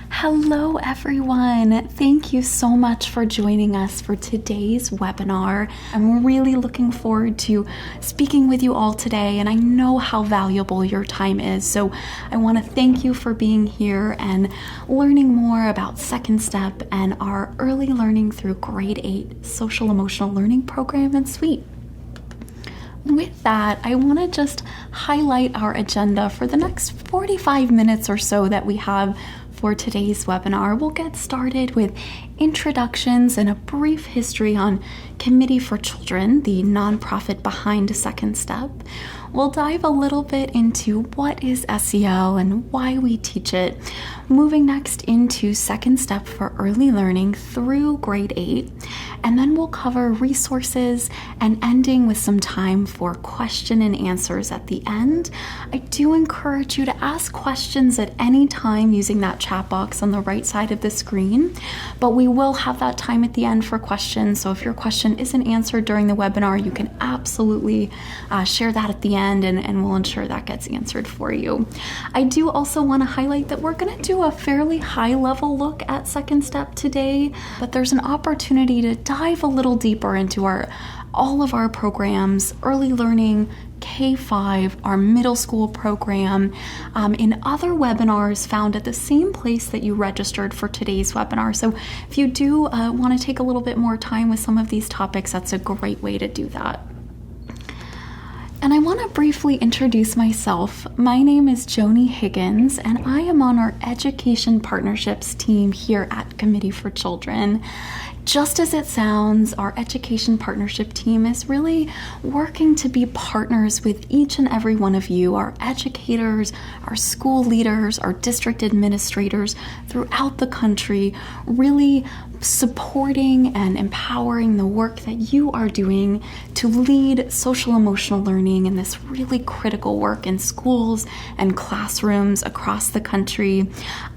Hello everyone! Thank you so much for joining us for today's webinar. I'm really looking forward to speaking with you all today, and I know how valuable your time is, so I want to thank you for being here and learning more about Second Step and our early learning through grade 8 social emotional learning program and suite. With that, I want to just highlight our agenda for the next 45 minutes or so that we have for today's webinar. We'll get started with introductions and a brief history on Committee for Children, the nonprofit behind Second Step. We'll dive a little bit into what is SEL and why we teach it, moving next into Second Step for early learning through grade 8, and then we'll cover resources and ending with some time for question and answers at the end. I do encourage you to ask questions at any time using that chat box on the right side of the screen, but we will have that time at the end for questions, so if your question isn't answered during the webinar, you can absolutely share that at the end and we'll ensure that gets answered for you. I do also want to highlight that we're going to do a fairly high-level look at Second Step today, but there's an opportunity to dive a little deeper into all of our programs, early learning, K-5, our middle school program, in other webinars found at the same place that you registered for today's webinar. So if you do want to take a little bit more time with some of these topics, that's a great way to do that. And I want to briefly introduce myself. My name is Joni Higgins, and I am on our Education Partnerships team here at Committee for Children. Just as it sounds, our Education Partnership team is really working to be partners with each and every one of you, our educators, our school leaders, our district administrators throughout the country, really supporting and empowering the work that you are doing to lead social emotional learning in this really critical work in schools and classrooms across the country.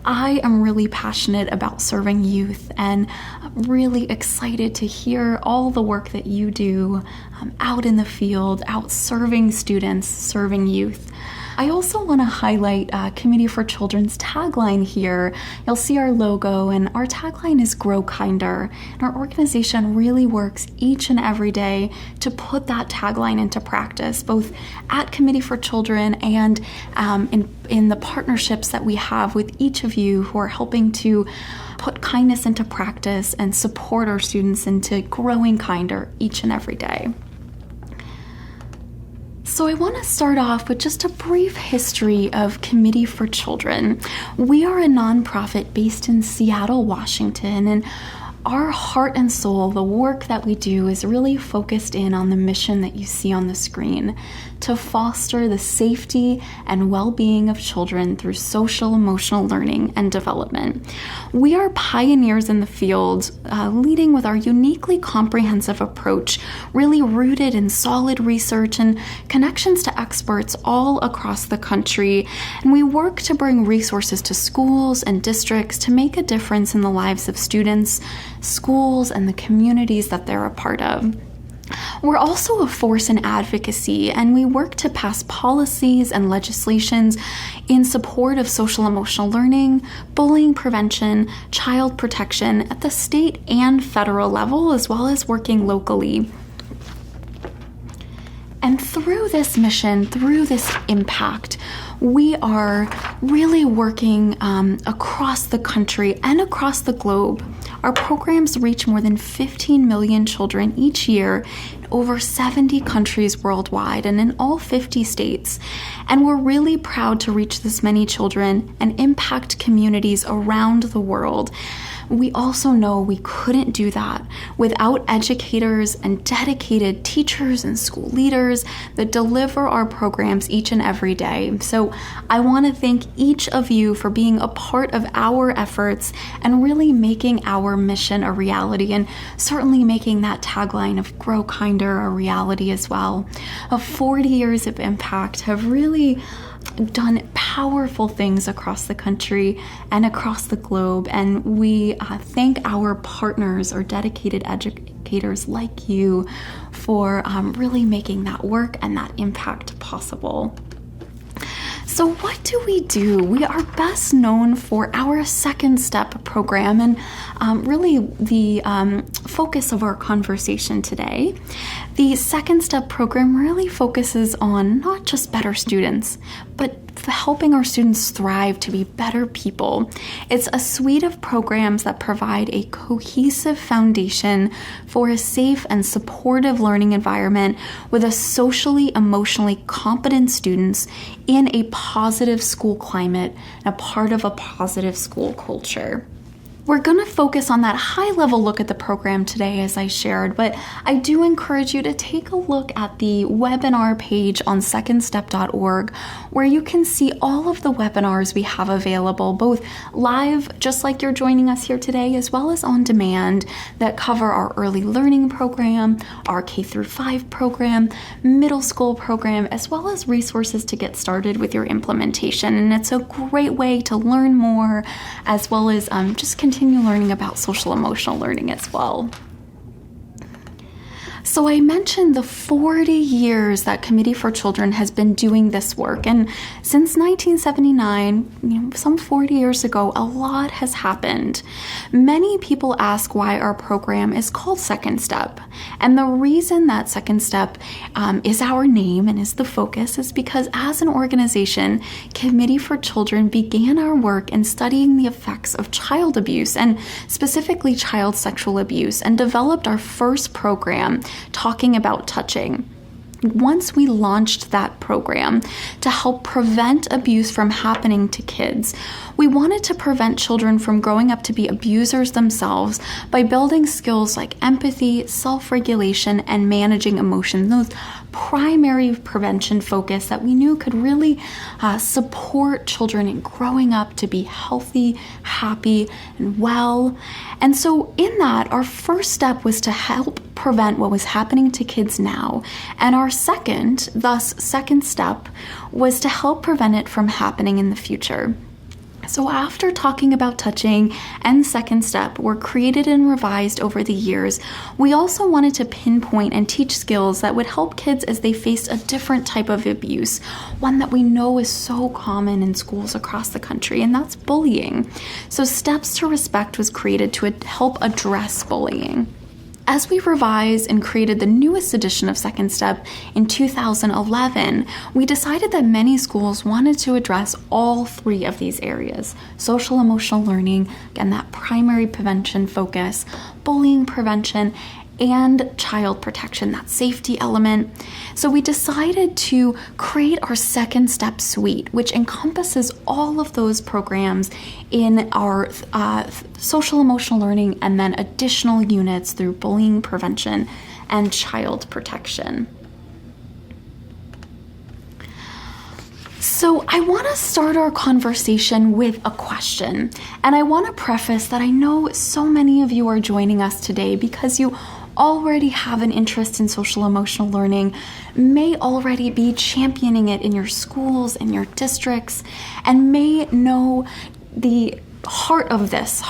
I am really passionate about serving youth and really excited to hear all the work that you do out in the field, out serving students, serving youth. I also want to highlight Committee for Children's tagline here. You'll see our logo, and our tagline is Grow Kinder. And our organization really works each and every day to put that tagline into practice, both at Committee for Children and in the partnerships that we have with each of you who are helping to put kindness into practice and support our students into growing kinder each and every day. So I want to start off with just a brief history of Committee for Children. We are a nonprofit based in Seattle, Washington, and our heart and soul, the work that we do, is really focused in on the mission that you see on the screen, to foster the safety and well-being of children through social emotional learning and development. We are pioneers in the field, leading with our uniquely comprehensive approach, really rooted in solid research and connections to experts all across the country. And we work to bring resources to schools and districts to make a difference in the lives of students, schools, and the communities that they're a part of. We're also a force in advocacy, and we work to pass policies and legislations in support of social emotional learning, bullying prevention, child protection at the state and federal level, as well as working locally. And through this mission, through this impact, we are really working across the country and across the globe. Our programs reach more than 15 million children each year in over 70 countries worldwide and in all 50 states. And we're really proud to reach this many children and impact communities around the world. We also know we couldn't do that without educators and dedicated teachers and school leaders that deliver our programs each and every day. So I want to thank each of you for being a part of our efforts and really making our mission a reality, and certainly making that tagline of Grow Kinder a reality as well. 40 years of impact have really done powerful things across the country and across the globe, and we thank our partners or dedicated educators like you for really making that work and that impact possible. So what do? We are best known for our second step program and really the focus of our conversation today. The second step program really focuses on not just better students, but helping our students thrive to be better people. It's a suite of programs that provide a cohesive foundation for a safe and supportive learning environment with a socially, emotionally competent students in a positive school climate and a part of a positive school culture. We're going to focus on that high-level look at the program today, as I shared, but I do encourage you to take a look at the webinar page on secondstep.org, where you can see all of the webinars we have available, both live, just like you're joining us here today, as well as on demand, that cover our early learning program, our K-5 program, middle school program, as well as resources to get started with your implementation. And it's a great way to learn more, as well as just continue learning about social emotional learning as well. So I mentioned the 40 years that Committee for Children has been doing this work. And since 1979, some 40 years ago, a lot has happened. Many people ask why our program is called Second Step. And the reason that Second Step is our name and is the focus is because as an organization, Committee for Children began our work in studying the effects of child abuse and specifically child sexual abuse, and developed our first program talking about touching. Once we launched that program to help prevent abuse from happening to kids, we wanted to prevent children from growing up to be abusers themselves by building skills like empathy, self-regulation, and managing emotions. Those primary prevention focus that we knew could really support children in growing up to be healthy, happy, and well. And so in that, our first step was to help prevent what was happening to kids now. And our second step was to help prevent it from happening in the future. So after talking about touching and Second Step were created and revised over the years, we also wanted to pinpoint and teach skills that would help kids as they face a different type of abuse, one that we know is so common in schools across the country, and that's bullying. So Steps to Respect was created to help address bullying. As we revised and created the newest edition of Second Step in 2011, we decided that many schools wanted to address all three of these areas: social emotional learning, again, that primary prevention focus, bullying prevention, and child protection, that safety element. So we decided to create our Second Step suite, which encompasses all of those programs in our social emotional learning, and then additional units through bullying prevention and child protection. So I want to start our conversation with a question. And I want to preface that I know so many of you are joining us today because you already have an interest in social emotional learning, may already be championing it in your schools, in your districts, and may know the heart of this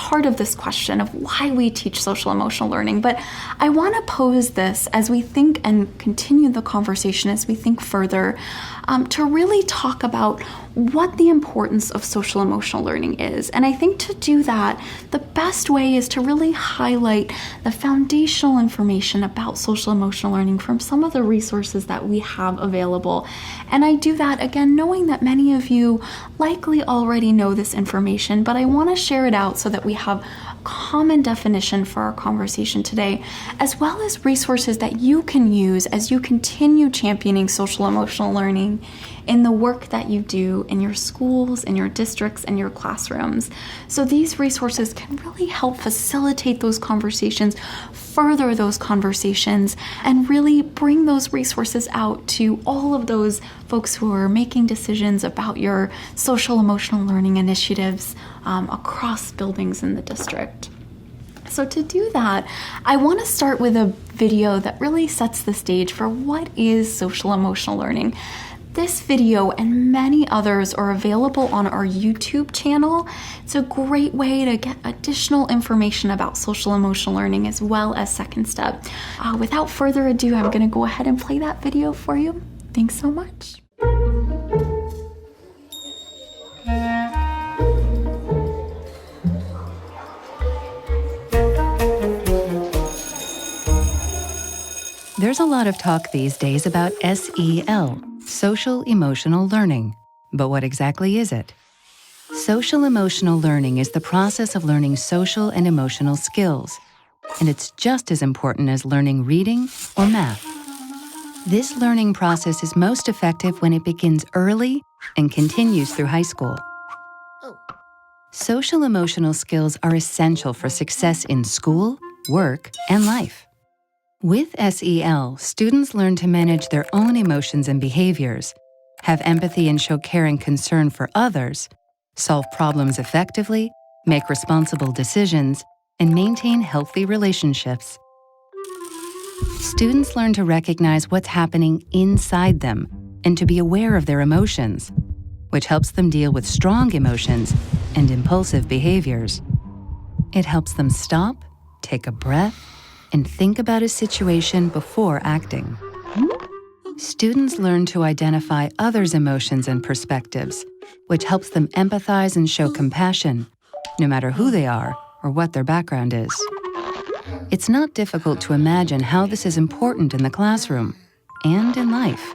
question of why we teach social emotional learning. But I want to pose this as we think and continue the conversation as we think further, to really talk about what the importance of social emotional learning is. And I think to do that, the best way is to really highlight the foundational information about social emotional learning from some of the resources that we have available. And I do that, again, knowing that many of you likely already know this information, but I want to share it out so that we have common definition for our conversation today, as well as resources that you can use as you continue championing social emotional learning in the work that you do in your schools, in your districts, and your classrooms. So these resources can really help facilitate those conversations, further those conversations, and really bring those resources out to all of those folks who are making decisions about your social emotional learning initiatives across buildings in the district. So to do that, I want to start with a video that really sets the stage for what is social emotional learning. This video and many others are available on our YouTube channel. It's a great way to get additional information about social emotional learning as well as Second Step. Without further ado, I'm going to go ahead and play that video for you. Thanks so much. There's a lot of talk these days about SEL, social emotional learning. But what exactly is it? Social emotional learning is the process of learning social and emotional skills, and it's just as important as learning reading or math. This learning process is most effective when it begins early and continues through high school. Social emotional skills are essential for success in school, work, and life. With SEL, students learn to manage their own emotions and behaviors, have empathy and show care and concern for others, solve problems effectively, make responsible decisions, and maintain healthy relationships. Students learn to recognize what's happening inside them and to be aware of their emotions, which helps them deal with strong emotions and impulsive behaviors. It helps them stop, take a breath, and think about a situation before acting. Students learn to identify others' emotions and perspectives, which helps them empathize and show compassion, no matter who they are or what their background is. It's not difficult to imagine how this is important in the classroom and in life.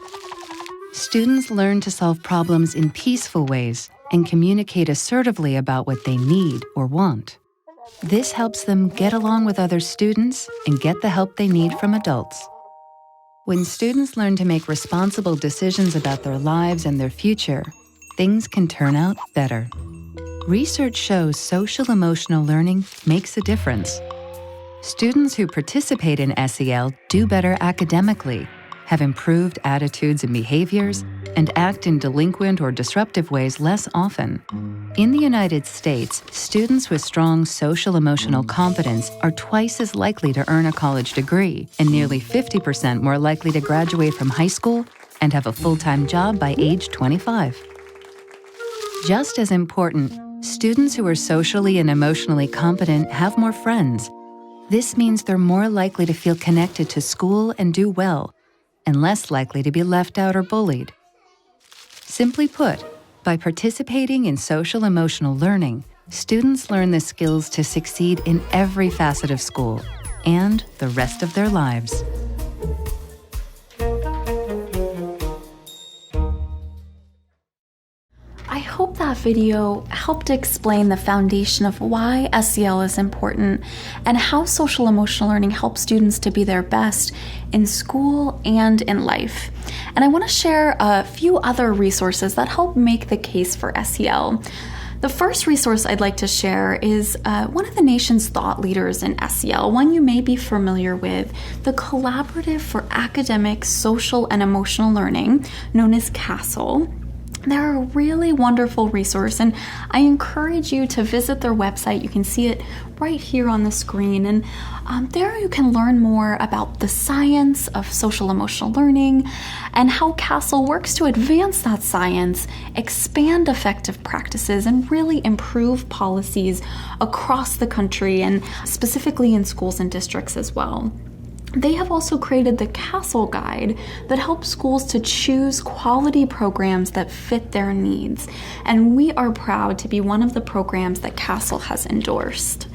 Students learn to solve problems in peaceful ways and communicate assertively about what they need or want. This helps them get along with other students and get the help they need from adults. When students learn to make responsible decisions about their lives and their future, things can turn out better. Research shows social-emotional learning makes a difference. Students who participate in SEL do better academically, have improved attitudes and behaviors, and act in delinquent or disruptive ways less often. In the United States, students with strong social-emotional competence are twice as likely to earn a college degree and nearly 50% more likely to graduate from high school and have a full-time job by age 25. Just as important, students who are socially and emotionally competent have more friends. This means they're more likely to feel connected to school and do well, and less likely to be left out or bullied. Simply put, by participating in social-emotional learning, students learn the skills to succeed in every facet of school and the rest of their lives. I hope that video helped explain the foundation of why SEL is important and how social emotional learning helps students to be their best in school and in life. And I want to share a few other resources that help make the case for SEL. The first resource I'd like to share is one of the nation's thought leaders in SEL, one you may be familiar with, the Collaborative for Academic, Social, and Emotional Learning, known as CASEL. They're a really wonderful resource, and I encourage you to visit their website. You can see it right here on the screen, and there you can learn more about the science of social emotional learning and how CASEL works to advance that science, expand effective practices, and really improve policies across the country and specifically in schools and districts as well. They have also created the CASEL Guide that helps schools to choose quality programs that fit their needs. And we are proud to be one of the programs that CASEL has endorsed.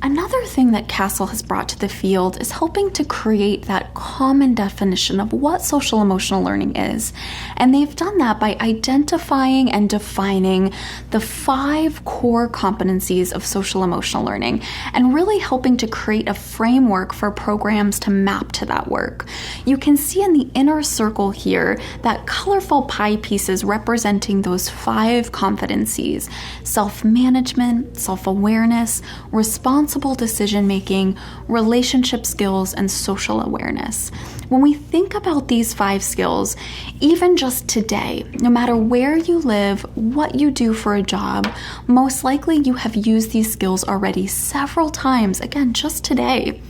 Another thing that CASEL has brought to the field is helping to create that common definition of what social emotional learning is. And they've done that by identifying and defining the 5 core competencies of social emotional learning and really helping to create a framework for programs to map to that work. You can see in the inner circle here that colorful pie pieces representing those 5 competencies: self-management, self-awareness, responsible decision-making, relationship skills, and social awareness. When we think about these 5 skills, even just today, no matter where you live, what you do for a job, most likely you have used these skills already several times, again, just today.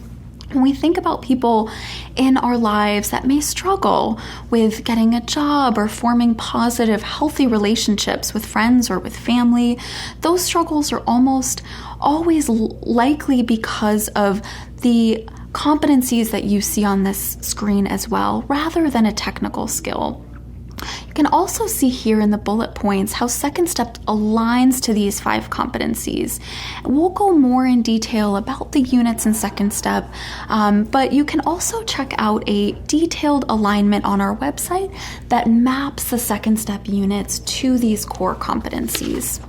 When we think about people in our lives that may struggle with getting a job or forming positive, healthy relationships with friends or with family, those struggles are almost always likely because of the competencies that you see on this screen as well, rather than a technical skill. can also see here in the bullet points how Second Step aligns to these 5 competencies. We'll go more in detail about the units in Second Step, but you can also check out a detailed alignment on our website that maps the Second Step units to these core competencies.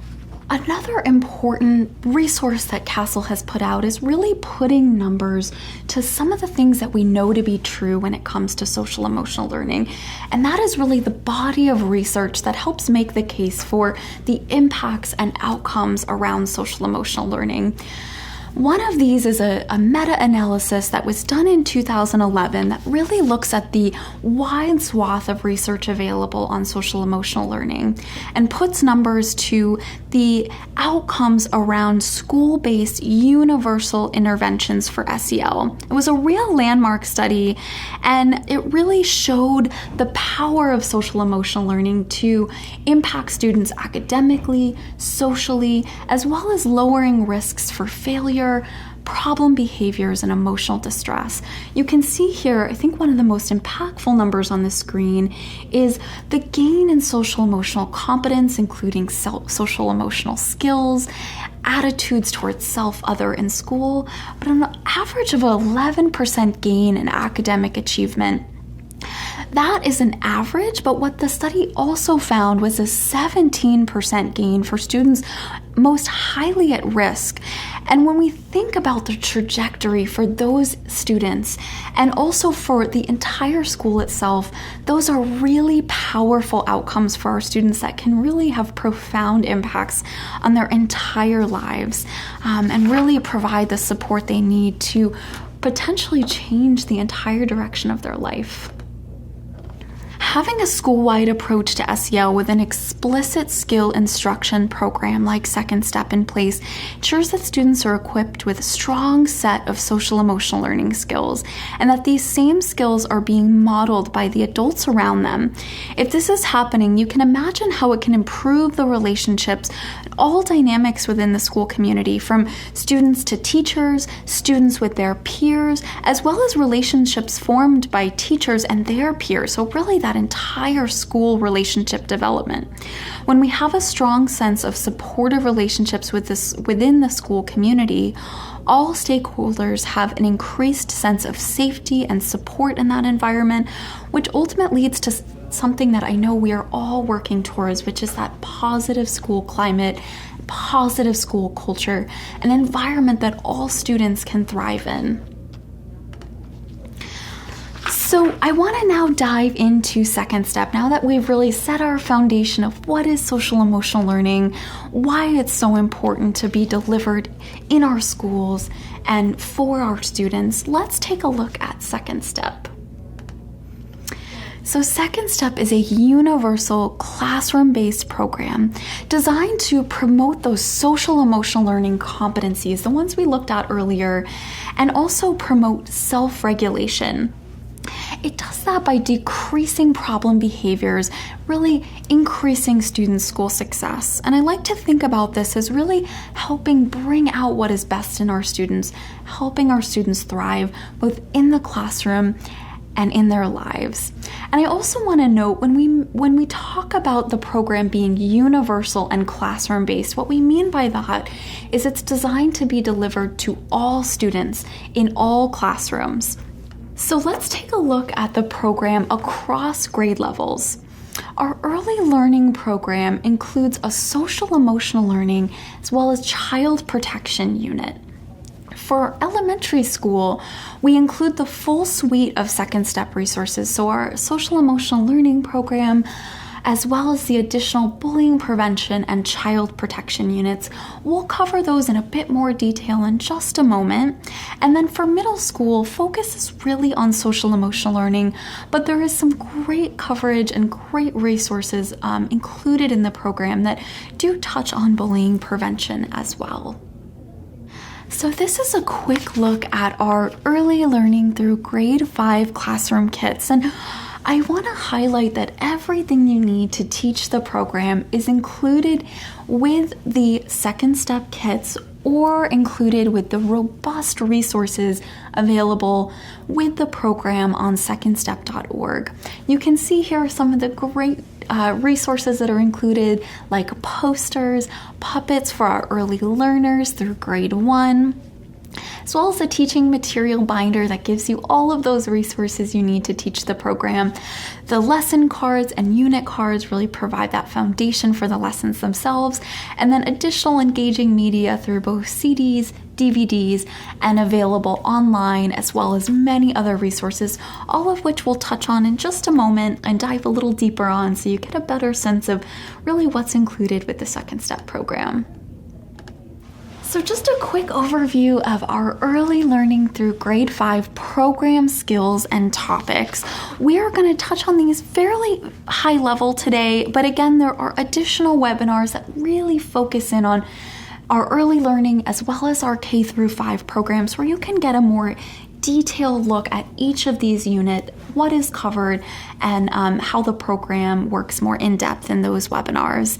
Another important resource that CASEL has put out is really putting numbers to some of the things that we know to be true when it comes to social emotional learning. And that is really the body of research that helps make the case for the impacts and outcomes around social emotional learning. One of these is a meta-analysis that was done in 2011 that really looks at the wide swath of research available on social emotional learning and puts numbers to the outcomes around school-based universal interventions for SEL. It was a real landmark study, and it really showed the power of social emotional learning to impact students academically, socially, as well as lowering risks for failure, problem behaviors, and emotional distress. You can see here, I think one of the most impactful numbers on the screen is the gain in social emotional competence, including social emotional skills, attitudes towards self, other, and school, but an average of 11% gain in academic achievement. That is an average, but what the study also found was a 17% gain for students most highly at risk. And when we think about the trajectory for those students and also for the entire school itself, those are really powerful outcomes for our students that can really have profound impacts on their entire lives, and really provide the support they need to potentially change the entire direction of their life. Having a school-wide approach to SEL with an explicit skill instruction program like Second Step in place ensures that students are equipped with a strong set of social emotional learning skills, and that these same skills are being modeled by the adults around them. If this is happening, you can imagine how it can improve the relationships, all dynamics within the school community, from students to teachers, students with their peers, as well as relationships formed by teachers and their peers. So really that entire school relationship development. When we have a strong sense of supportive relationships within the school community, all stakeholders have an increased sense of safety and support in that environment, which ultimately leads to something that I know we are all working towards, which is that positive school climate, positive school culture, an environment that all students can thrive in. So I want to now dive into Second Step, now that we've really set our foundation of what is social emotional learning, why it's so important to be delivered in our schools and for our students. Let's take a look at Second Step. So Second Step is a universal classroom-based program designed to promote those social emotional learning competencies, the ones we looked at earlier, and also promote self-regulation. It does that by decreasing problem behaviors, really increasing students' school success. And I like to think about this as really helping bring out what is best in our students, helping our students thrive both in the classroom and in their lives. And I also want to note, when we talk about the program being universal and classroom-based, what we mean by that is it's designed to be delivered to all students in all classrooms. So let's take a look at the program across grade levels. Our early learning program includes a social emotional learning as well as child protection unit. For elementary school, we include the full suite of Second Step resources, so our social emotional learning program, as well as the additional bullying prevention and child protection units. We'll cover those in a bit more detail in just a moment. And then for middle school, focus is really on social emotional learning, but there is some great coverage and great resources included in the program that do touch on bullying prevention as well. So this is a quick look at our early learning through grade 5 classroom kits, and I want to highlight that everything you need to teach the program is included with the Second Step kits or included with the robust resources available with the program on secondstep.org. You can see here some of the great resources that are included, like posters, puppets for our early learners through grade 1, as well as a teaching material binder that gives you all of those resources you need to teach the program. The lesson cards and unit cards really provide that foundation for the lessons themselves, and then additional engaging media through both CDs, DVDs, and available online, as well as many other resources, all of which we'll touch on in just a moment and dive a little deeper on so you get a better sense of really what's included with the Second Step program. So just a quick overview of our early learning through grade 5 program skills and topics. We are going to touch on these fairly high level today, but again, there are additional webinars that really focus in on our early learning as well as our K through 5 programs, where you can get a more detailed look at each of these units, what is covered, and how the program works more in depth in those webinars.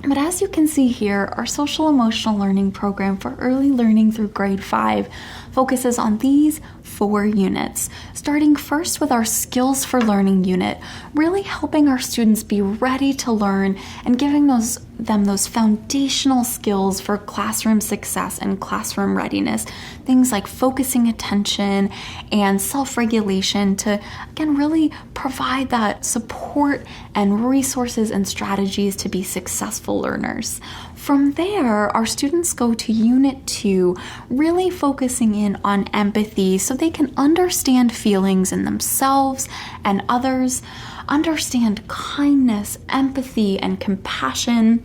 But as you can see here, our social emotional learning program for early learning through grade 5 focuses on these 4 units, starting first with our skills for learning unit, really helping our students be ready to learn and giving them those foundational skills for classroom success and classroom readiness, things like focusing attention and self-regulation to, again, really provide that support and resources and strategies to be successful learners. From there, our students go to Unit 2, really focusing in on empathy so they can understand feelings in themselves and others, understand kindness, empathy, and compassion,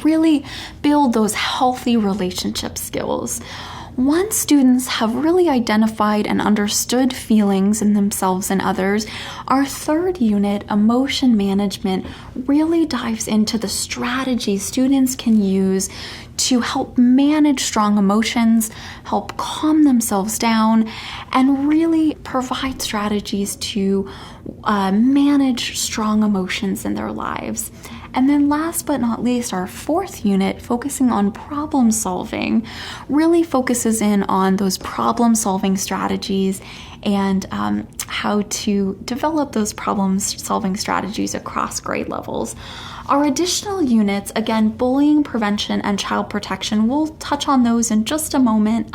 really build those healthy relationship skills. Once students have really identified and understood feelings in themselves and others, our third unit, emotion management, really dives into the strategies students can use to help manage strong emotions, help calm themselves down, and really provide strategies to manage strong emotions in their lives. And then last but not least, our fourth unit, focusing on problem solving, really focuses in on those problem solving strategies and how to develop those problem solving strategies across grade levels. Our additional units, again, bullying prevention and child protection, we'll touch on those in just a moment.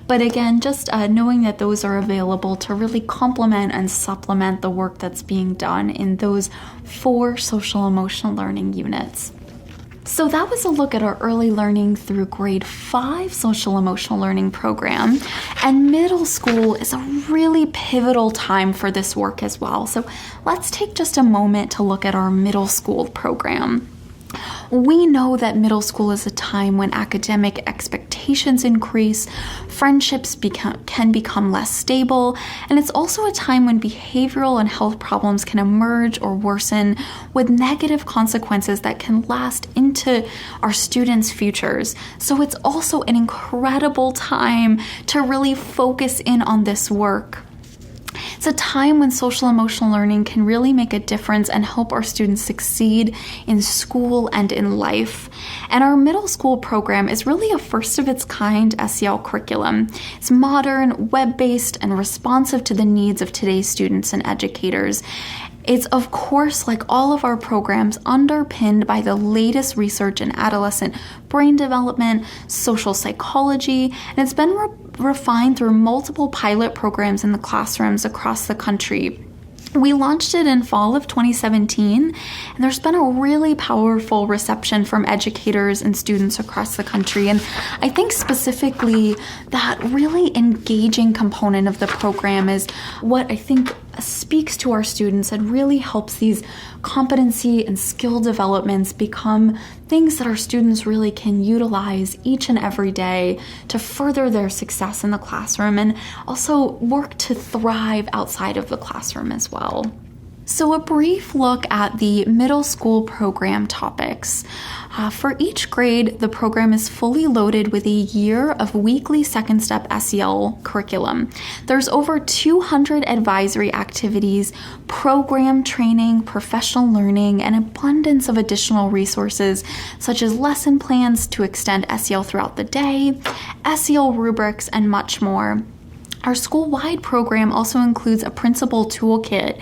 But again, just knowing that those are available to really complement and supplement the work that's being done in those 4 social emotional learning units. So that was a look at our early learning through grade 5 social emotional learning program. And middle school is a really pivotal time for this work as well. So let's take just a moment to look at our middle school program. We know that middle school is a time when academic expectations increase, friendships can become less stable, and it's also a time when behavioral and health problems can emerge or worsen with negative consequences that can last into our students' futures. So it's also an incredible time to really focus in on this work. It's a time when social emotional learning can really make a difference and help our students succeed in school and in life. And our middle school program is really a first of its kind SEL curriculum. It's modern, web-based, and responsive to the needs of today's students and educators. It's, of course, like all of our programs, underpinned by the latest research in adolescent brain development, social psychology, and it's been refined through multiple pilot programs in the classrooms across the country. We launched it in fall of 2017, and there's been a really powerful reception from educators and students across the country. And I think specifically that really engaging component of the program is what I think speaks to our students and really helps these competency and skill developments become things that our students really can utilize each and every day to further their success in the classroom and also work to thrive outside of the classroom as well. So a brief look at the middle school program topics. For each grade, the program is fully loaded with a year of weekly Second Step SEL curriculum. There's over 200 advisory activities, program training, professional learning, and abundance of additional resources such as lesson plans to extend SEL throughout the day, SEL rubrics, and much more. Our school-wide program also includes a principal toolkit,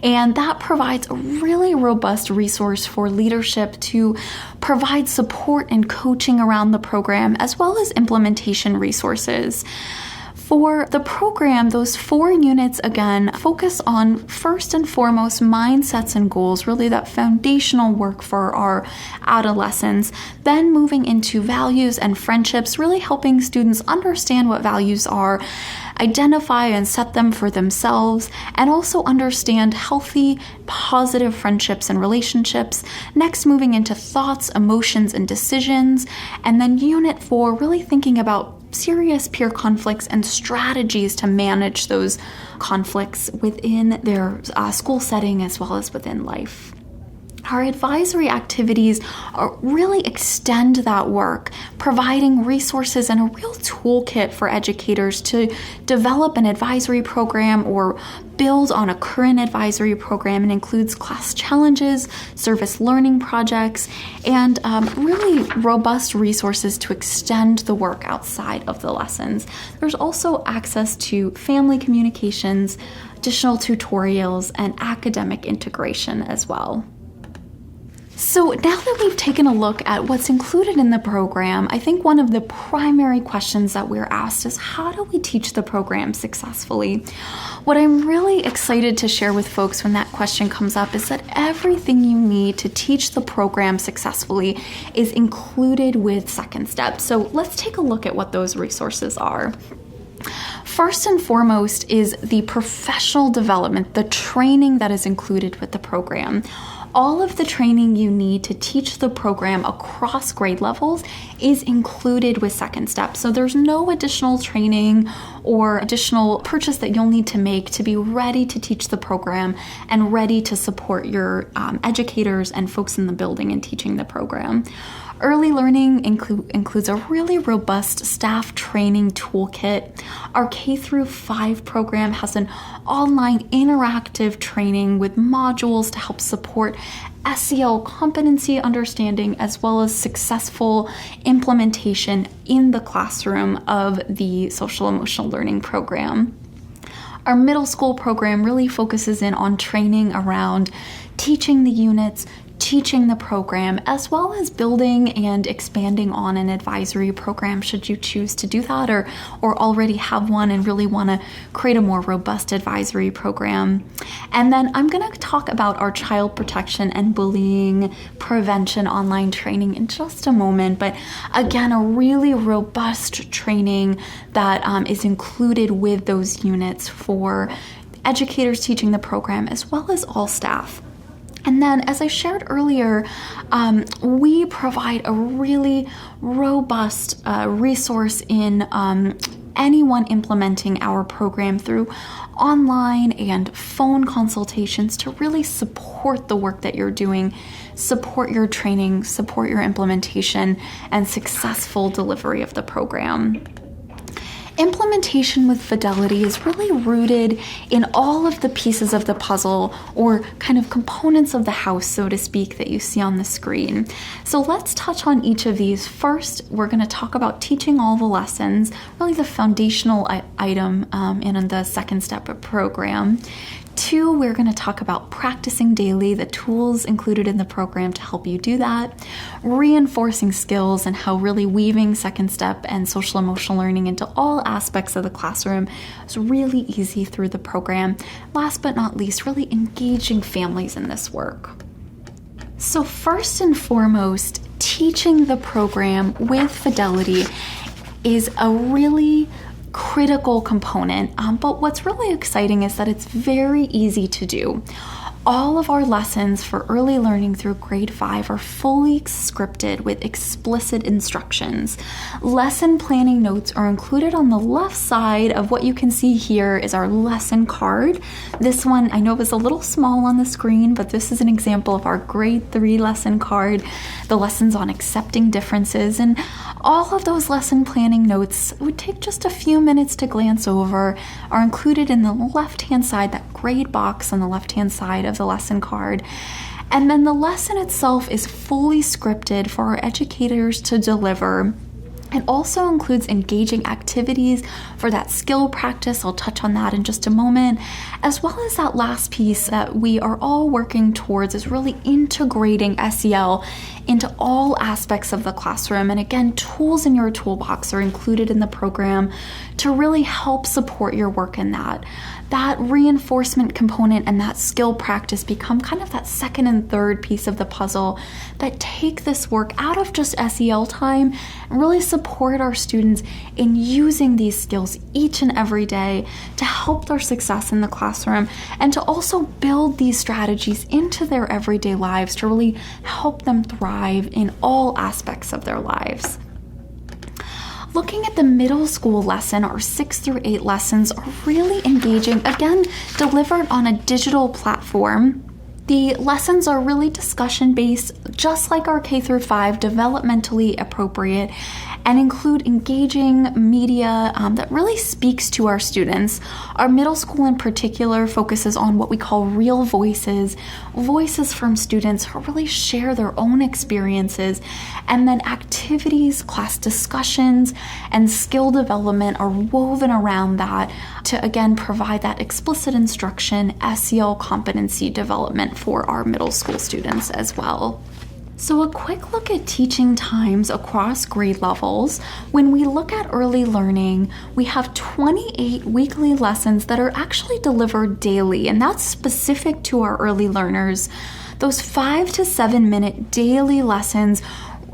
and that provides a really robust resource for leadership to provide support and coaching around the program, as well as implementation resources. For the program, those 4 units, again, focus on first and foremost mindsets and goals, really that foundational work for our adolescents, then moving into values and friendships, really helping students understand what values are, identify and set them for themselves, and also understand healthy, positive friendships and relationships. Next, moving into thoughts, emotions, and decisions. And then Unit 4, really thinking about serious peer conflicts and strategies to manage those conflicts within their school setting as well as within life. Our advisory activities really extend that work, providing resources and a real toolkit for educators to develop an advisory program or build on a current advisory program. It includes class challenges, service learning projects, and really robust resources to extend the work outside of the lessons. There's also access to family communications, additional tutorials, and academic integration as well. So now that we've taken a look at what's included in the program, I think one of the primary questions that we're asked is, how do we teach the program successfully? What I'm really excited to share with folks when that question comes up is that everything you need to teach the program successfully is included with Second Step. So let's take a look at what those resources are. First and foremost is the professional development, the training that is included with the program. All of the training you need to teach the program across grade levels is included with Second Step. So there's no additional training or additional purchase that you'll need to make to be ready to teach the program and ready to support your educators and folks in the building in teaching the program. Early learning includes a really robust staff training toolkit. Our K-5 program has an online interactive training with modules to help support SEL competency understanding as well as successful implementation in the classroom of the social emotional learning program. Our middle school program really focuses in on training around teaching the units, teaching the program, as well as building and expanding on an advisory program should you choose to do that or already have one and really want to create a more robust advisory program. And then I'm going to talk about our child protection and bullying prevention online training in just a moment, but again, a really robust training that is included with those units for educators teaching the program as well as all staff. And then, as I shared earlier, we provide a really robust resource in anyone implementing our program through online and phone consultations to really support the work that you're doing, support your training, support your implementation, and successful delivery of the program. Implementation with fidelity is really rooted in all of the pieces of the puzzle or kind of components of the house, so to speak, that you see on the screen. So let's touch on each of these. First, we're going to talk about teaching all the lessons, really the foundational item in the Second Step program. 2, we're going to talk about practicing daily, the tools included in the program to help you do that, reinforcing skills and how really weaving Second Step and social emotional learning into all aspects of the classroom is really easy through the program. Last but not least, really engaging families in this work. So first and foremost, teaching the program with fidelity is a really critical component, but what's really exciting is that it's very easy to do. All of our lessons for early learning through grade 5 are fully scripted with explicit instructions. Lesson planning notes are included on the left side of what you can see here is our lesson card. This one, I know it was a little small on the screen, but this is an example of our grade 3 lesson card, the lessons on accepting differences, and all of those lesson planning notes would take just a few minutes to glance over, are included in the left-hand side, that grade box on the left-hand side of the lesson card. And then the lesson itself is fully scripted for our educators to deliver It also includes engaging activities for that skill practice. I'll touch on that in just a moment, as well as that last piece that we are all working towards is really integrating SEL into all aspects of the classroom. And again, tools in your toolbox are included in the program to really help support your work in that. That reinforcement component and that skill practice become kind of that second and third piece of the puzzle that take this work out of just SEL time and really support our students in using these skills each and every day to help their success in the classroom and to also build these strategies into their everyday lives to really help them thrive in all aspects of their lives. Looking at the middle school lesson, our 6 through 8 lessons are really engaging, again, delivered on a digital platform. The lessons are really discussion-based, just like our K through 5, developmentally appropriate, and include engaging media that really speaks to our students. Our middle school in particular focuses on what we call real voices from students who really share their own experiences, and then activities, class discussions, and skill development are woven around that to, again, provide that explicit instruction, SEL competency development for our middle school students as well. So a quick look at teaching times across grade levels. When we look at early learning, we have 28 weekly lessons that are actually delivered daily, and that's specific to our early learners. Those 5 to 7 minute daily lessons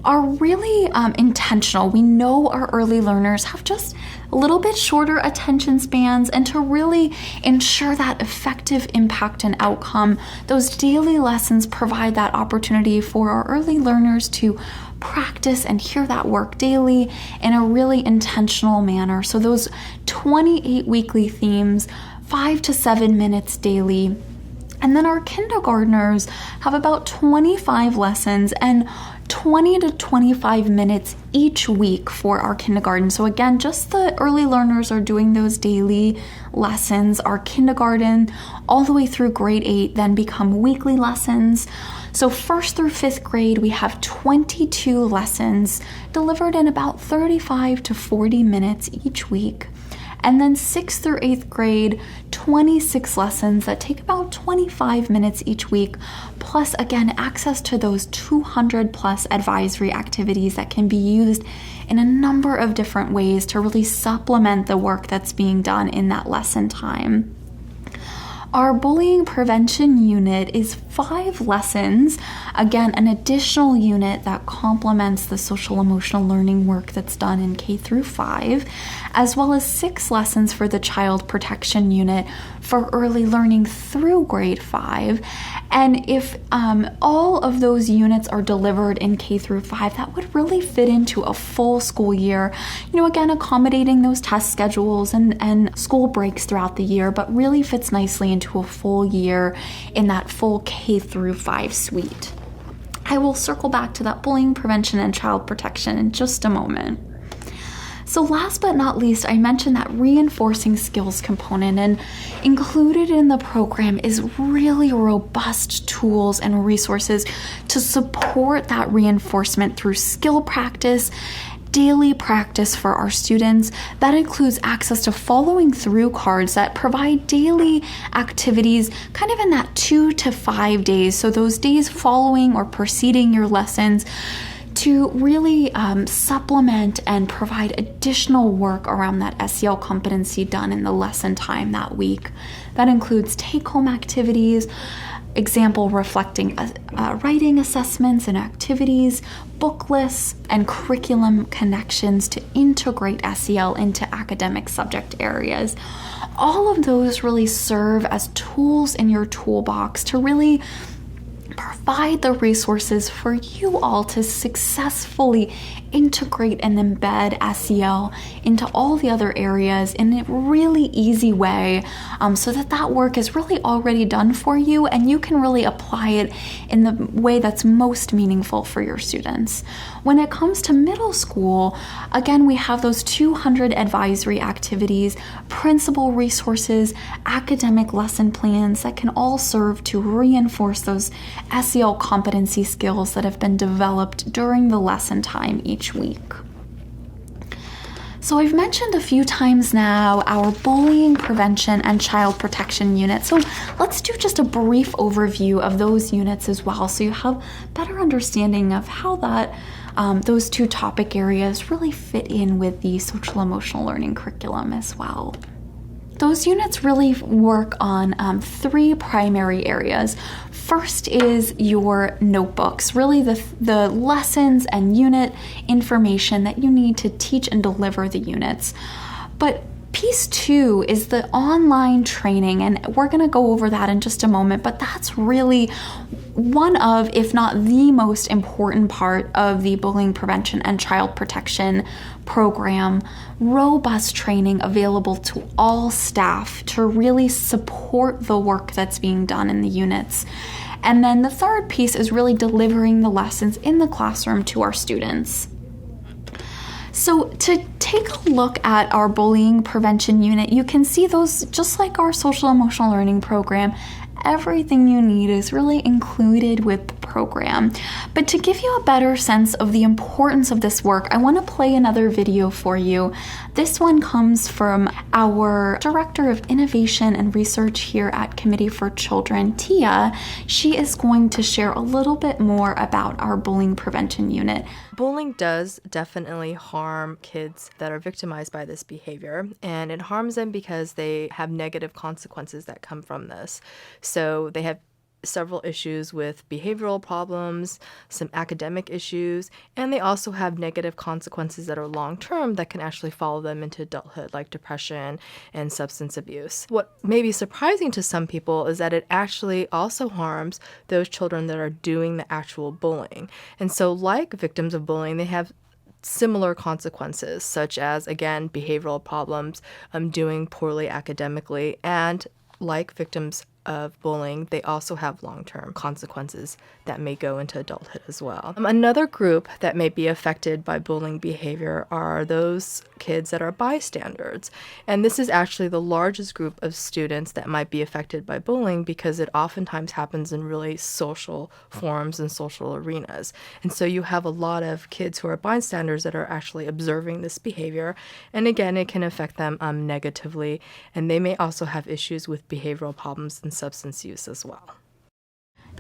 are really intentional. We know our early learners have just a little bit shorter attention spans, and to really ensure that effective impact and outcome, those daily lessons provide that opportunity for our early learners to practice and hear that work daily in a really intentional manner. So those 28 weekly themes, 5 to 7 minutes daily. And then our kindergartners have about 25 lessons and 20 to 25 minutes each week for our kindergarten. So again, just the early learners are doing those daily lessons. Our kindergarten all the way through grade 8 then become weekly lessons. So 1st through 5th grade, we have 22 lessons delivered in about 35 to 40 minutes each week. And then 6th through 8th grade, 26 lessons that take about 25 minutes each week, plus again, access to those 200 plus advisory activities that can be used in a number of different ways to really supplement the work that's being done in that lesson time. Our bullying prevention unit is 5 lessons, again, an additional unit that complements the social emotional learning work that's done in K through 5, as well as 6 lessons for the child protection unit for early learning through grade 5. And if all of those units are delivered in K through 5, that would really fit into a full school year, again, accommodating those test schedules and school breaks throughout the year, but really fits nicely into a full year in that full K through 5 suite. I will circle back to that bullying prevention and child protection in just a moment. So last but not least, I mentioned that reinforcing skills component, and included in the program is really robust tools and resources to support that reinforcement through skill practice, daily practice for our students. That includes access to following through cards that provide daily activities kind of in that 2 to 5 days. So those days following or preceding your lessons to really supplement and provide additional work around that SEL competency done in the lesson time that week. That includes take-home activities, example reflecting writing assessments and activities, book lists, and curriculum connections to integrate SEL into academic subject areas. All of those really serve as tools in your toolbox to really provide the resources for you all to successfully integrate and embed SEL into all the other areas in a really easy way, so that work is really already done for you and you can really apply it in the way that's most meaningful for your students. When it comes to middle school, again, we have those 200 advisory activities, principal resources, academic lesson plans that can all serve to reinforce those SEL competency skills that have been developed during the lesson time each week. So I've mentioned a few times now our bullying prevention and child protection unit. So let's do just a brief overview of those units as well, so you have better understanding of how those two topic areas really fit in with the social emotional learning curriculum as well. Those units really work on three primary areas. First is your notebooks, really the lessons and unit information that you need to teach and deliver the units. But piece two is the online training, and we're going to go over that in just a moment, but that's really one of, if not the most important part of the bullying prevention and child protection program. Robust training available to all staff to really support the work that's being done in the units. And then the third piece is really delivering the lessons in the classroom to our students. So to take a look at our bullying prevention unit, you can see those, just like our social emotional learning program, everything you need is really included with the program. But to give you a better sense of the importance of this work, I want to play another video for you. This one comes from our Director of Innovation and Research here at Committee for Children, Tia. She is going to share a little bit more about our bullying prevention unit. Bullying does definitely harm kids that are victimized by this behavior, and it harms them because they have negative consequences that come from this. So they have several issues with behavioral problems, some academic issues, and they also have negative consequences that are long-term that can actually follow them into adulthood, like depression and substance abuse. What may be surprising to some people is that it actually also harms those children that are doing the actual bullying. And so, like victims of bullying, they have similar consequences, such as, again, behavioral problems, doing poorly academically, and like victims of bullying, they also have long-term consequences that may go into adulthood as well. Another group that may be affected by bullying behavior are those kids that are bystanders. And this is actually the largest group of students that might be affected by bullying because it oftentimes happens in really social forums and social arenas. And so you have a lot of kids who are bystanders that are actually observing this behavior. And again, it can affect them negatively. And they may also have issues with behavioral problems and substance use as well.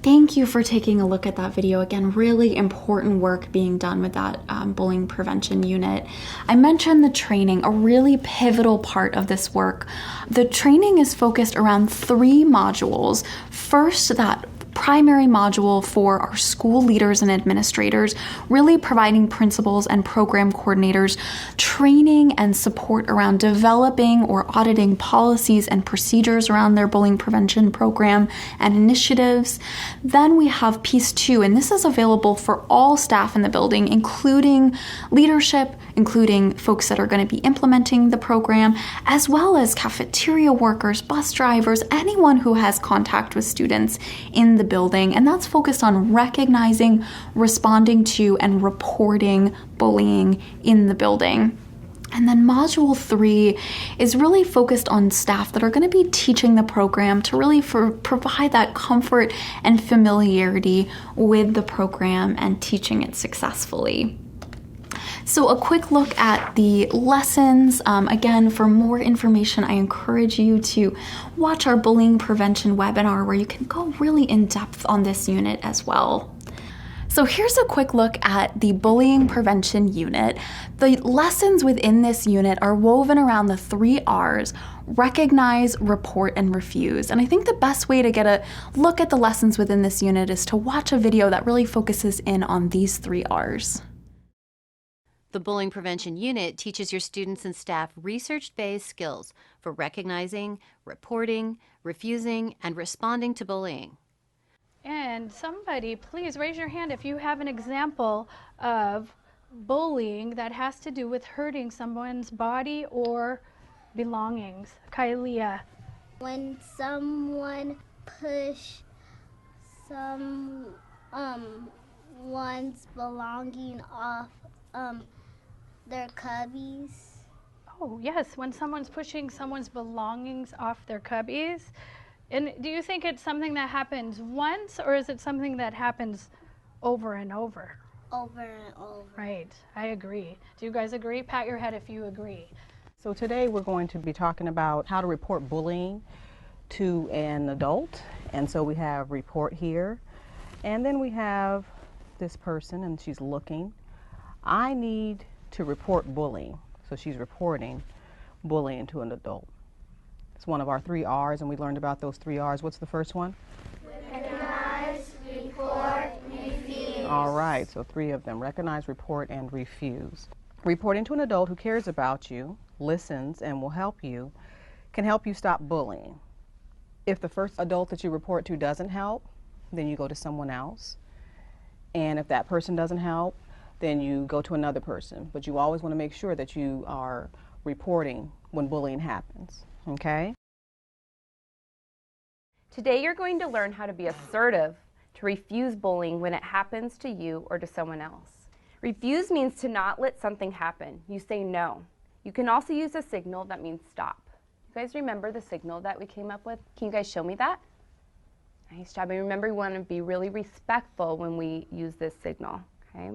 Thank you for taking a look at that video. Again, really important work being done with that bullying prevention unit. I mentioned the training, a really pivotal part of this work. The training is focused around three modules. First, that primary module for our school leaders and administrators, really providing principals and program coordinators training and support around developing or auditing policies and procedures around their bullying prevention program and initiatives. Then we have piece two, and this is available for all staff in the building, including leadership, including folks that are going to be implementing the program, as well as cafeteria workers, bus drivers, anyone who has contact with students in the building. And that's focused on recognizing, responding to, and reporting bullying in the building. And then module 3 is really focused on staff that are going to be teaching the program to really provide that comfort and familiarity with the program and teaching it successfully. So a quick look at the lessons. Again, for more information, I encourage you to watch our bullying prevention webinar where you can go really in depth on this unit as well. So here's a quick look at the bullying prevention unit. The lessons within this unit are woven around the 3 R's: recognize, report, and refuse. And I think the best way to get a look at the lessons within this unit is to watch a video that really focuses in on these 3 R's. The Bullying Prevention Unit teaches your students and staff research-based skills for recognizing, reporting, refusing, and responding to bullying. And somebody, please raise your hand if you have an example of bullying that has to do with hurting someone's body or belongings. Kylia. When someone push someone's belonging off their cubbies. Oh yes, when someone's pushing someone's belongings off their cubbies. And do you think it's something that happens once, or is it something that happens over and over? over and over. Right, I agree. Do you guys agree? Pat your head if you agree. So today we're going to be talking about how to report bullying to an adult. And so we have report here, and then we have this person, and she's looking. I need to report bullying. So she's reporting bullying to an adult. It's one of our 3 R's, and we learned about those 3 R's. What's the first one? Recognize, report, refuse. All right, so 3 of them: recognize, report, and refuse. Reporting to an adult who cares about you, listens, and will help you, can help you stop bullying. If the first adult that you report to doesn't help, then you go to someone else. And if that person doesn't help, then you go to another person. But you always want to make sure that you are reporting when bullying happens, okay? Today you're going to learn how to be assertive to refuse bullying when it happens to you or to someone else. Refuse means to not let something happen. You say no. You can also use a signal that means stop. You guys remember the signal that we came up with? Can you guys show me that? Nice job. And remember, we want to be really respectful when we use this signal, okay?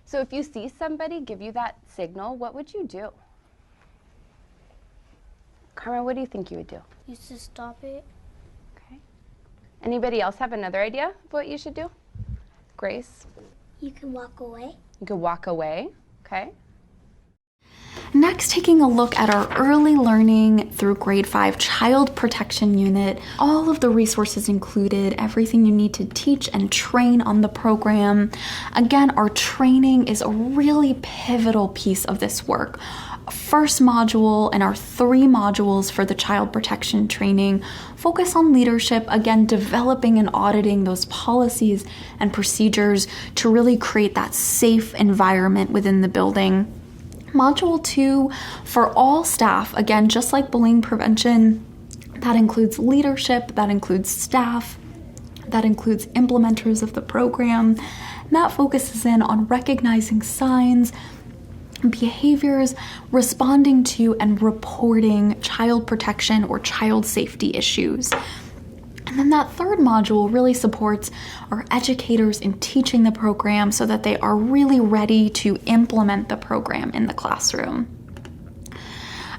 So if you see somebody give you that signal, what would you do? Karma, what do you think you would do? Used to stop it. Okay. Anybody else have another idea of what you should do? Grace? You can walk away. You could walk away, okay? Next, taking a look at our early learning through grade 5 child protection unit. All of the resources included, everything you need to teach and train on the program. Again, our training is a really pivotal piece of this work. First module and our 3 modules for the child protection training focus on leadership, again, developing and auditing those policies and procedures to really create that safe environment within the building. Module 2 for all staff, again, just like bullying prevention, that includes leadership, that includes staff, that includes implementers of the program. And that focuses in on recognizing signs, behaviors, responding to and reporting child protection or child safety issues. And then that 3rd module really supports our educators in teaching the program so that they are really ready to implement the program in the classroom.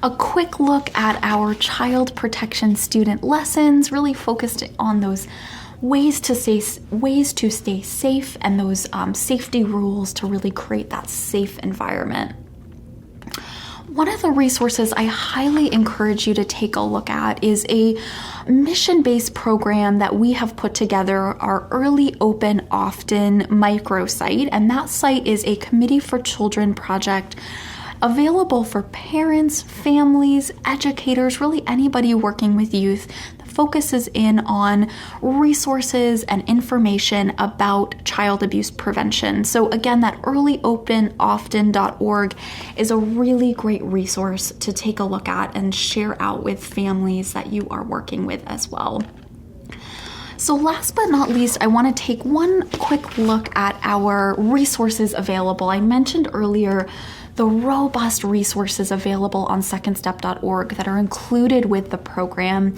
A quick look at our child protection student lessons, really focused on those ways to stay safe and those safety rules to really create that safe environment. One of the resources I highly encourage you to take a look at is a mission-based program that we have put together, our Early Open Often microsite, and that site is a Committee for Children project available for parents, families, educators, really anybody working with youth. Focuses in on resources and information about child abuse prevention. So again, that earlyopenoften.org is a really great resource to take a look at and share out with families that you are working with as well. So last but not least, I want to take one quick look at our resources available. I mentioned earlier the robust resources available on secondstep.org that are included with the program.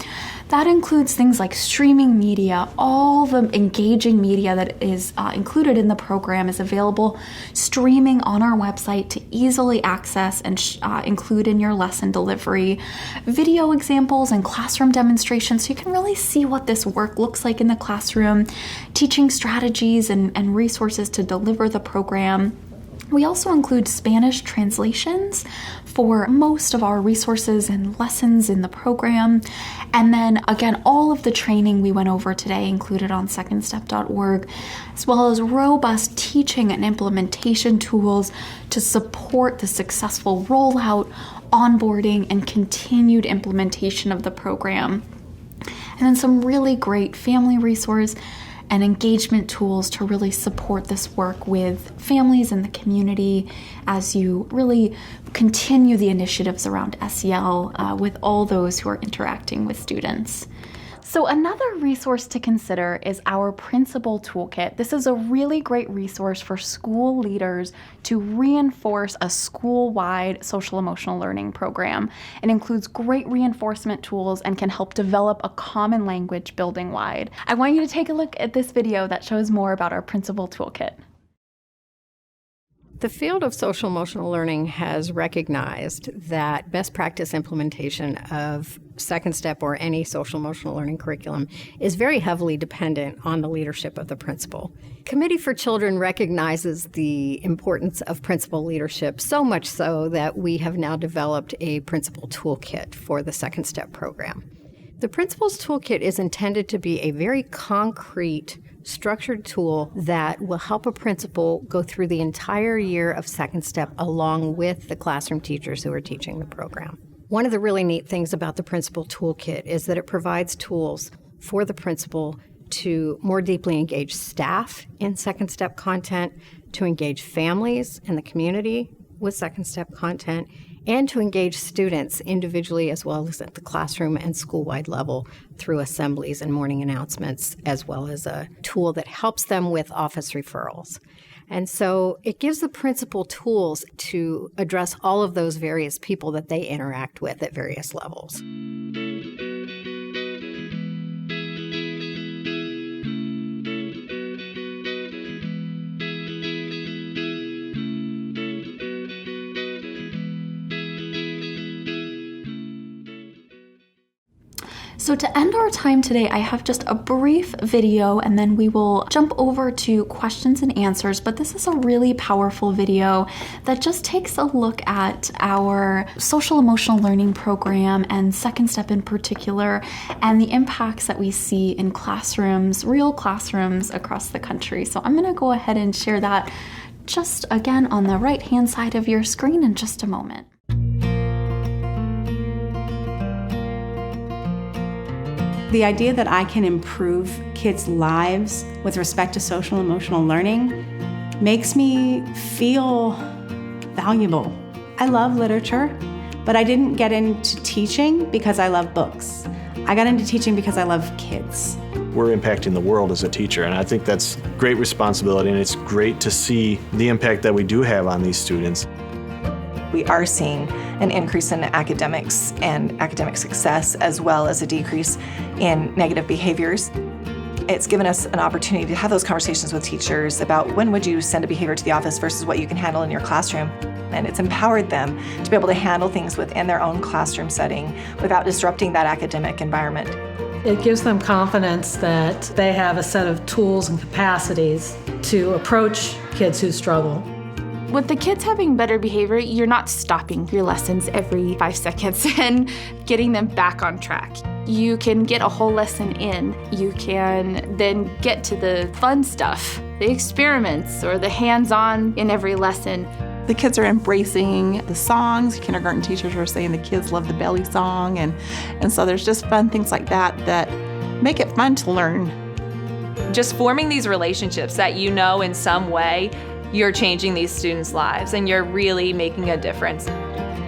That includes things like streaming media. All the engaging media that is included in the program is available streaming on our website to easily access and include in your lesson delivery. Video examples and classroom demonstrations so you can really see what this work looks like in the classroom, teaching strategies and resources to deliver the program. We also include Spanish translations for most of our resources and lessons in the program. And then again, all of the training we went over today included on secondstep.org, as well as robust teaching and implementation tools to support the successful rollout, onboarding, and continued implementation of the program. And then some really great family resource and engagement tools to really support this work with families in the community as you really continue the initiatives around SEL with all those who are interacting with students. So another resource to consider is our Principal Toolkit. This is a really great resource for school leaders to reinforce a school-wide social emotional learning program. It includes great reinforcement tools and can help develop a common language building-wide. I want you to take a look at this video that shows more about our Principal Toolkit. The field of social emotional learning has recognized that best practice implementation of Second Step or any social emotional learning curriculum is very heavily dependent on the leadership of the principal. Committee for Children recognizes the importance of principal leadership, so much so that we have now developed a principal toolkit for the Second Step program. The Principal's Toolkit is intended to be a very concrete, structured tool that will help a principal go through the entire year of Second Step along with the classroom teachers who are teaching the program. One of the really neat things about the Principal Toolkit is that it provides tools for the principal to more deeply engage staff in Second Step content, to engage families and the community with Second Step content, and to engage students individually as well as at the classroom and school-wide level through assemblies and morning announcements, as well as a tool that helps them with office referrals. And so it gives the principal tools to address all of those various people that they interact with at various levels. So to end our time today, I have just a brief video and then we will jump over to questions and answers. But this is a really powerful video that just takes a look at our social emotional learning program and Second Step in particular, and the impacts that we see in classrooms, real classrooms across the country. So I'm going to go ahead and share that just again on the right-hand side of your screen in just a moment. The idea that I can improve kids' lives with respect to social and emotional learning makes me feel valuable. I love literature, but I didn't get into teaching because I love books. I got into teaching because I love kids. We're impacting the world as a teacher, and I think that's great responsibility, and it's great to see the impact that we do have on these students. We are seeing an increase in academics and academic success, as well as a decrease in negative behaviors. It's given us an opportunity to have those conversations with teachers about when would you send a behavior to the office versus what you can handle in your classroom. And it's empowered them to be able to handle things within their own classroom setting without disrupting that academic environment. It gives them confidence that they have a set of tools and capacities to approach kids who struggle. With the kids having better behavior, you're not stopping your lessons every 5 seconds and getting them back on track. You can get a whole lesson in. You can then get to the fun stuff, the experiments or the hands-on in every lesson. The kids are embracing the songs. Kindergarten teachers are saying the kids love the belly song. And so there's just fun things like that that make it fun to learn. Just forming these relationships that you know in some way you're changing these students' lives and you're really making a difference.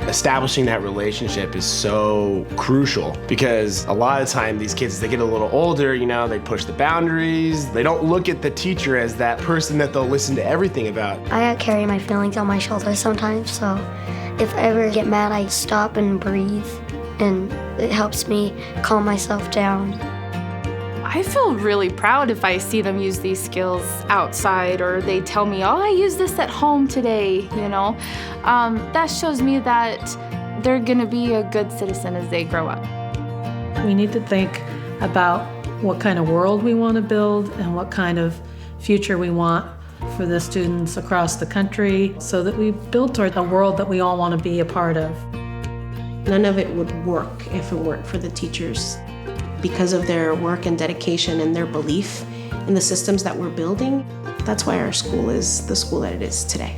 Establishing that relationship is so crucial because a lot of the time these kids, as they get a little older, they push the boundaries. They don't look at the teacher as that person that they'll listen to everything about. I carry my feelings on my shoulders sometimes, so if I ever get mad, I stop and breathe, and it helps me calm myself down. I feel really proud if I see them use these skills outside or they tell me, oh, I used this at home today, That shows me that they're gonna be a good citizen as they grow up. We need to think about what kind of world we want to build and what kind of future we want for the students across the country so that we build toward a world that we all want to be a part of. None of it would work if it weren't for the teachers. Because of their work and dedication and their belief in the systems that we're building, that's why our school is the school that it is today.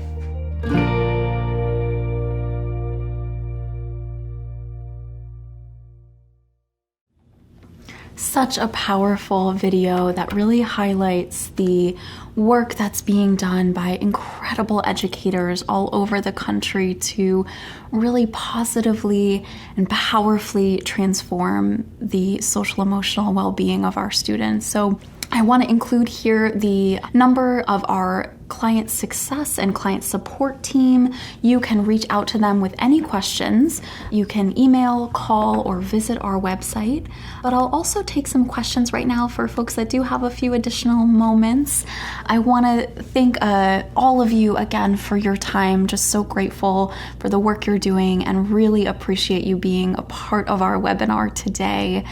Such a powerful video that really highlights the work that's being done by incredible educators all over the country to really positively and powerfully transform the social emotional well-being of our students. So I want to include here the number of our client success and client support team. You can reach out to them with any questions. You can email, call, or visit our website. But I'll also take some questions right now for folks that do have a few additional moments. I want to thank all of you again for your time. Just so grateful for the work you're doing and really appreciate you being a part of our webinar today.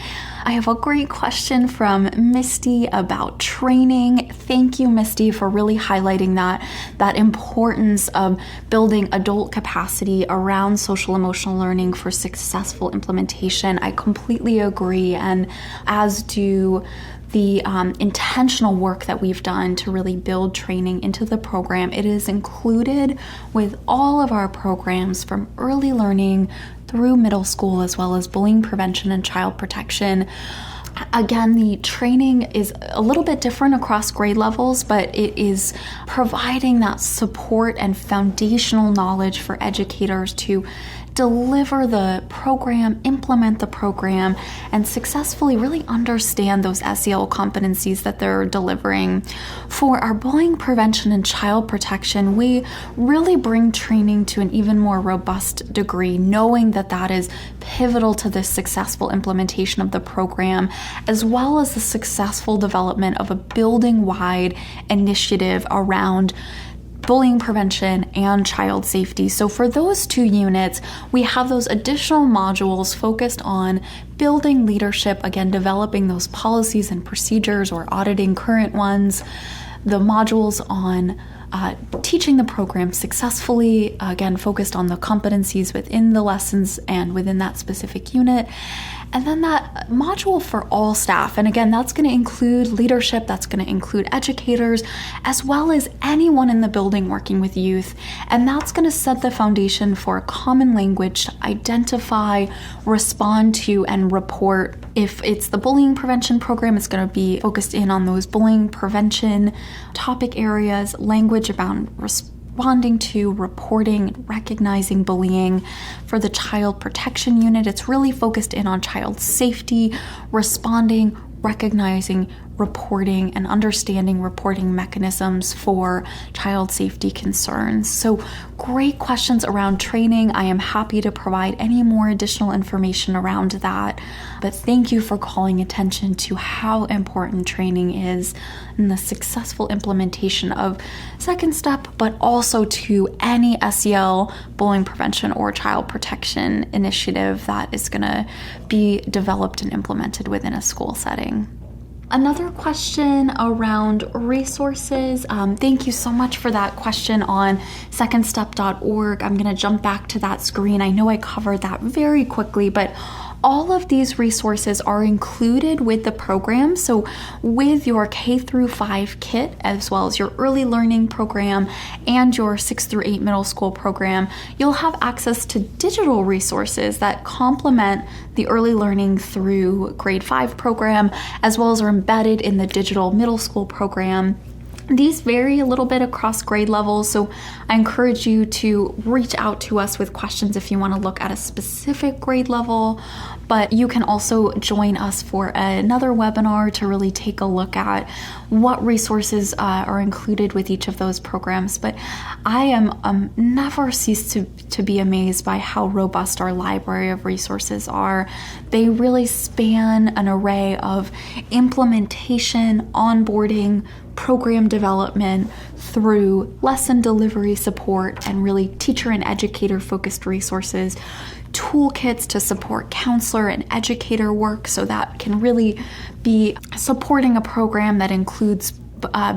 I have a great question from Misty about training. Thank you, Misty, for really highlighting that importance of building adult capacity around social emotional learning for successful implementation. I completely agree, and as do the intentional work that we've done to really build training into the program. It is included with all of our programs from early learning through middle school, as well as bullying prevention and child protection. Again, the training is a little bit different across grade levels, but it is providing that support and foundational knowledge for educators to deliver the program, implement the program, and successfully really understand those SEL competencies that they're delivering. For our bullying prevention and child protection, we really bring training to an even more robust degree, knowing that that is pivotal to the successful implementation of the program, as well as the successful development of a building-wide initiative around bullying prevention and child safety. So for those two units, we have those additional modules focused on building leadership, again, developing those policies and procedures or auditing current ones, the modules on teaching the program successfully, again, focused on the competencies within the lessons and within that specific unit. And then that module for all staff. And again, that's going to include leadership, that's going to include educators, as well as anyone in the building working with youth. And that's going to set the foundation for a common language to identify, respond to, and report. If it's the bullying prevention program, it's going to be focused in on those bullying prevention topic areas, language about responding to, reporting, recognizing bullying. For the child protection unit, it's really focused in on child safety, responding, recognizing, reporting, and understanding reporting mechanisms for child safety concerns. So great questions around training. I am happy to provide any more additional information around that. But thank you for calling attention to how important training is in the successful implementation of Second Step, but also to any SEL bullying prevention or child protection initiative that is going to be developed and implemented within a school setting. Another question around resources. Thank you so much for that question on secondstep.org. I'm going to jump back to that screen. I know I covered that very quickly, but all of these resources are included with the program. So with your K through 5 kit, as well as your early learning program and your 6 through 8 middle school program, you'll have access to digital resources that complement the early learning through grade 5 program, as well as are embedded in the digital middle school program. These vary a little bit across grade levels, so I encourage you to reach out to us with questions if you want to look at a specific grade level, but you can also join us for another webinar to really take a look at what resources are included with each of those programs. But I am never cease to be amazed by how robust our library of resources are. They really span an array of implementation, onboarding, program development through lesson delivery support and really teacher and educator focused resources, toolkits to support counselor and educator work, so that can really be supporting a program that includes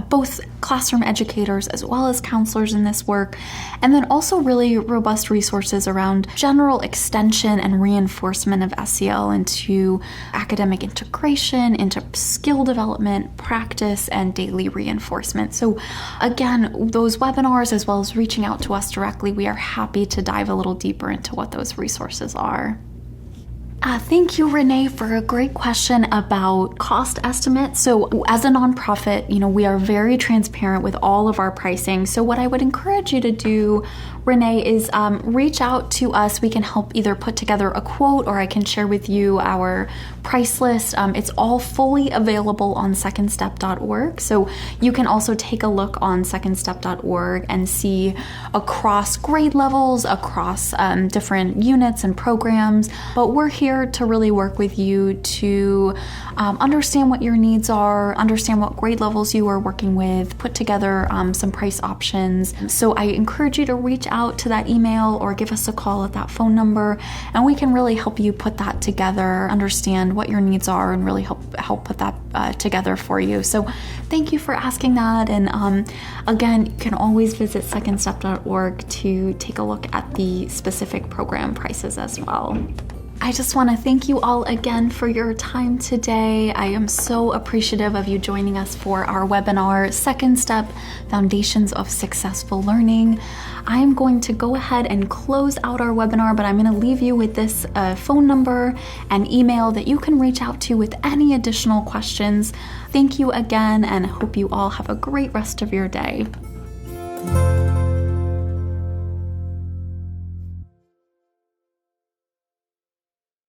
both classroom educators as well as counselors in this work, and then also really robust resources around general extension and reinforcement of SEL into academic integration, into skill development, practice, and daily reinforcement. So again, those webinars, as well as reaching out to us directly, we are happy to dive a little deeper into what those resources are. Thank you, Renee, for a great question about cost estimates. So as a nonprofit, we are very transparent with all of our pricing. So what I would encourage you to do, Renee, is reach out to us. We can help either put together a quote, or I can share with you our price list. It's all fully available on secondstep.org. So you can also take a look on secondstep.org and see across grade levels, across different units and programs. But we're here to really work with you to understand what your needs are, understand what grade levels you are working with, put together some price options. So I encourage you to reach out to that email or give us a call at that phone number, and we can really help you put that together, understand what your needs are, and really help put that together for you. So thank you for asking that. And again, you can always visit secondstep.org to take a look at the specific program prices as well. I just want to thank you all again for your time today. I am so appreciative of you joining us for our webinar, Second Step, Foundations of Successful Learning. I am going to go ahead and close out our webinar, but I'm going to leave you with this phone number and email that you can reach out to with any additional questions. Thank you again, and I hope you all have a great rest of your day.